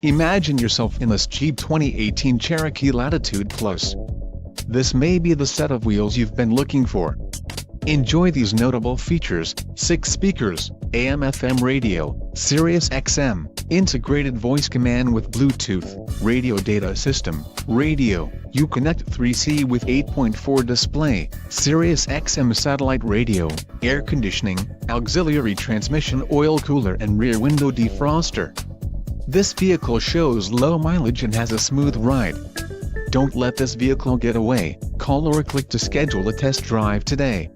Imagine yourself in this Jeep 2018 Cherokee Latitude Plus. This may be the set of wheels you've been looking for. Enjoy these notable features: 6 speakers, AM/FM radio, Sirius XM, integrated voice command with Bluetooth, radio data system, radio, Uconnect 3C with 8.4 display, Sirius XM satellite radio, air conditioning, auxiliary transmission, oil cooler and rear window defroster. This vehicle shows low mileage and has a smooth ride. Don't let this vehicle get away. Call or click to schedule a test drive today.